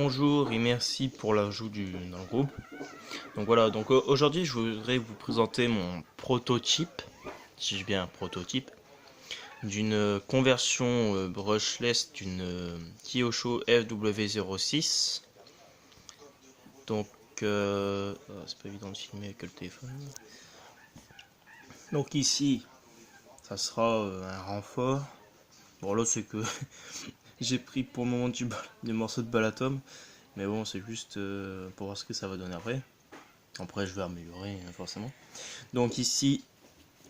Bonjour et merci pour l'ajout dans le groupe. Donc voilà, donc aujourd'hui je voudrais vous présenter mon prototype, si j'ai bien un prototype, d'une conversion brushless d'une Kyosho FW06. Donc c'est pas évident de filmer avec le téléphone. Donc ici, ça sera un renfort. Bon là c'est que j'ai pris pour le moment des morceaux de Balatom. Mais bon, c'est juste pour voir ce que ça va donner après. Après, je vais améliorer forcément. Donc ici,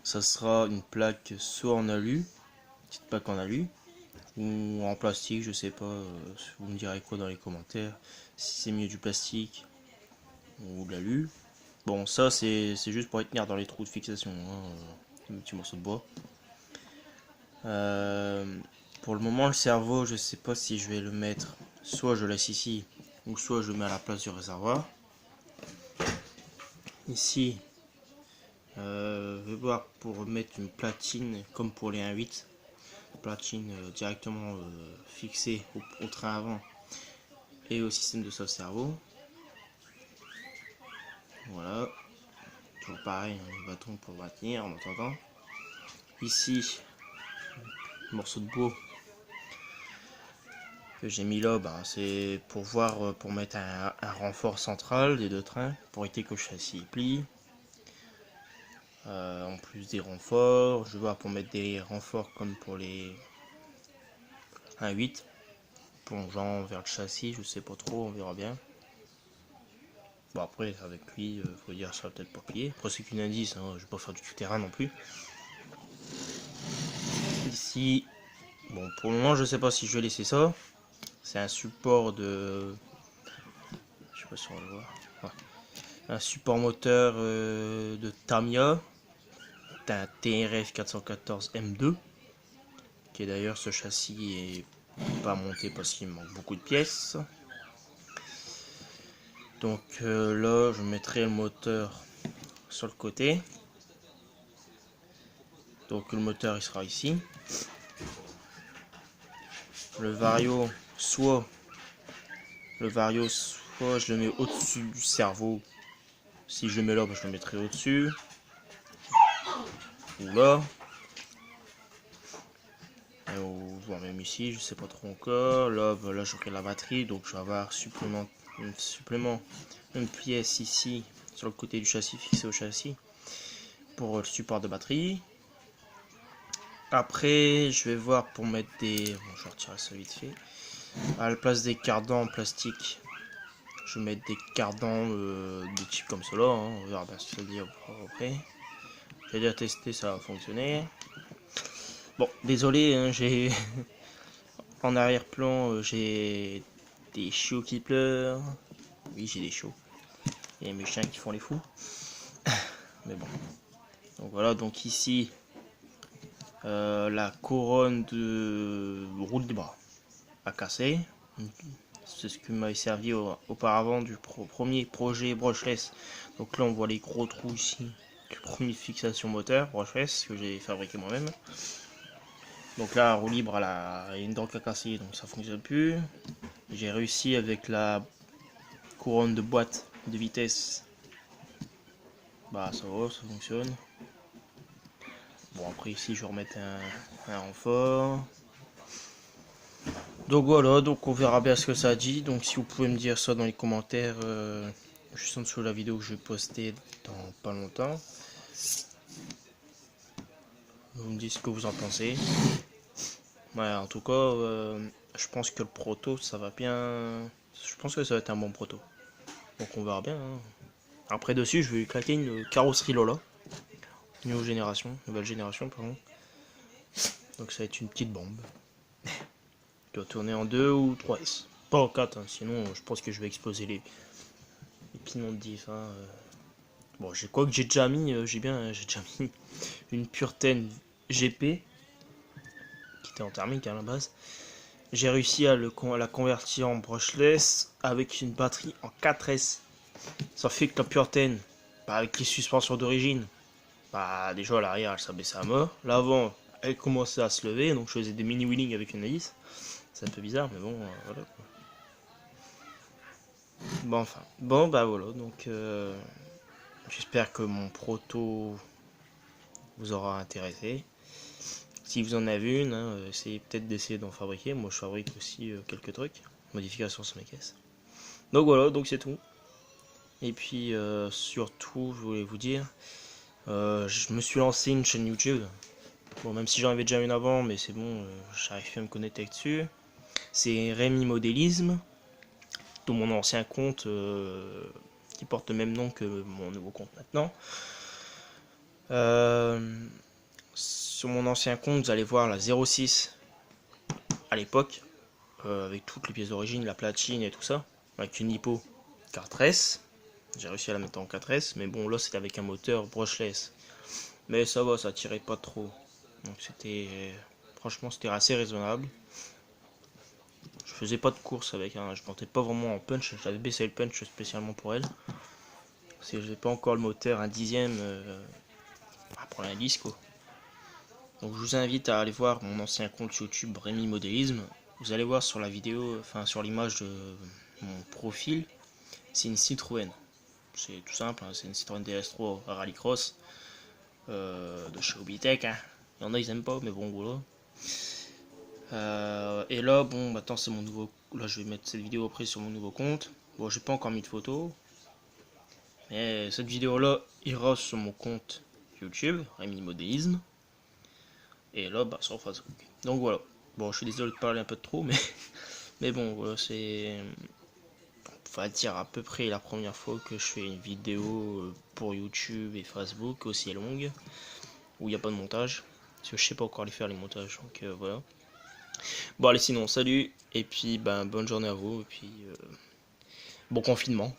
ça sera une plaque soit en alu, petite plaque en alu, ou en plastique, je sais pas. Vous me direz quoi dans les commentaires. Si c'est mieux du plastique ou de l'alu. Bon, ça c'est juste pour tenir dans les trous de fixation. Un petit morceau de bois. Pour le moment, le cerveau, je sais pas si je vais le mettre. Soit je laisse ici, ou soit je le mets à la place du réservoir. Ici, je vais voir pour mettre une platine comme pour les 1.8. Platine directement fixée au train avant et au système de sauve-cerveau. Voilà. Toujours pareil, un bâton pour maintenir en attendant. Ici, le morceau de bois que j'ai mis là, c'est pour voir, pour mettre un renfort central des deux trains, pour éviter que le châssis plie. En plus des renforts, je vais voir pour mettre des renforts comme pour les 1.8, plongeant vers le châssis, je sais pas trop, on verra bien. Bon après avec lui, faut dire ça va peut-être pas plier. Après c'est qu'une indice, hein, je vais pas faire du tout-terrain non plus. Ici, bon pour le moment je sais pas si je vais laisser ça. C'est un support de, je sais pas si on va le voir. Ouais. Un support moteur de Tamiya, d'un TRF 414 M2, qui est d'ailleurs ce châssis est pas monté parce qu'il manque beaucoup de pièces. Donc là je mettrai le moteur sur le côté. Donc le moteur il sera ici. Le vario, soit je le mets au-dessus du cerveau. Si je le mets là, je le mettrai au-dessus. Ou là. Ou voire même ici, je sais pas trop encore. Là, voilà, j'aurai la batterie, donc je vais avoir une pièce ici sur le côté du châssis, fixé au châssis, pour le support de batterie. Après, je vais voir pour mettre des... Bon, je vais retirer ça vite fait. À la place des cardans en plastique, je vais mettre des cardans de type comme cela. On verra bien ce que ça dit après. J'ai déjà testé, ça a fonctionné. Bon, désolé, hein, j'ai... En arrière-plan, j'ai des chiots qui pleurent. Oui, j'ai des chiots. Et mes chiens qui font les fous. Mais bon. Donc voilà, donc ici, la couronne de roule des bras a cassé. C'est ce qui m'avait servi auparavant du premier projet brushless. Donc là, on voit les gros trous ici du premier fixation moteur brushless que j'ai fabriqué moi-même. Donc là, la roue libre, elle a une dent à casser, donc ça fonctionne plus. J'ai réussi avec la couronne de boîte de vitesse. Bah ça va, ça fonctionne. Bon après ici je vais remettre un renfort. Donc voilà, donc on verra bien ce que ça dit. Donc si vous pouvez me dire ça dans les commentaires, juste en dessous de la vidéo que je vais poster dans pas longtemps. Vous me dites ce que vous en pensez. Ouais, en tout cas, je pense que le proto, ça va bien. Je pense que ça va être un bon proto. Donc on verra bien. Hein. Après dessus, je vais lui claquer une carrosserie Lola. Nouvelle génération, pardon. Donc ça va être une petite bombe. Qui va tourner en 2 ou 3S. Pas en 4, hein, sinon je pense que je vais exploser les pinons de diff. Hein. Bon, j'ai déjà mis, j'ai déjà mis une Purten GP qui était en thermique à la base. J'ai réussi à la convertir en brushless avec une batterie en 4S. Ça fait que la Purten, avec les suspensions d'origine, déjà à l'arrière elle s'abaissait à mort. L'avant elle commençait à se lever, donc je faisais des mini wheeling avec une hélice. C'est un peu bizarre, mais bon, voilà quoi. Bon, enfin, bon, bah voilà, donc j'espère que mon proto vous aura intéressé. Si vous en avez une, hein, essayez peut-être d'essayer d'en fabriquer. Moi, je fabrique aussi quelques trucs, modifications sur mes caisses. Donc voilà, donc c'est tout. Et puis surtout, je voulais vous dire, je me suis lancé une chaîne YouTube. Bon, même si j'en avais déjà une avant, mais c'est bon, j'arrive plus à me connecter dessus. C'est Rémi Modélisme, de mon ancien compte qui porte le même nom que mon nouveau compte maintenant. Sur mon ancien compte, vous allez voir la 06 à l'époque, avec toutes les pièces d'origine, la platine et tout ça, avec une hypo 4S. J'ai réussi à la mettre en 4S, mais bon, là c'était avec un moteur brushless. Mais ça va, ça tirait pas trop. Donc c'était. Franchement, c'était assez raisonnable. Je faisais pas de course avec un. Je montais pas vraiment en punch. J'avais baissé le punch spécialement pour elle. Parce que j'ai pas encore le moteur un dixième à prendre un disque. Donc je vous invite à aller voir mon ancien compte YouTube Rémi Modélisme. Vous allez voir sur la vidéo, enfin sur l'image de mon profil, c'est une Citroën. C'est tout simple, hein, c'est une Citroën DS3 Rallycross de chez Obitech. Hein. Il y en a ils aiment pas, mais bon voilà. Et là, bon, maintenant c'est mon nouveau. Là, je vais mettre cette vidéo après sur mon nouveau compte. Bon, j'ai pas encore mis de photos, mais cette vidéo-là ira sur mon compte YouTube, Rémi Modélisme. Et là, bah, sur Facebook. Donc voilà. Bon, je suis désolé de parler un peu de trop, mais bon, voilà, c'est. On va dire à peu près la première fois que je fais une vidéo pour YouTube et Facebook aussi longue, où il n'y a pas de montage. Parce que je sais pas encore les faire les montages, donc voilà. Bon, allez, sinon, salut, et puis ben, bonne journée à vous, et puis bon confinement.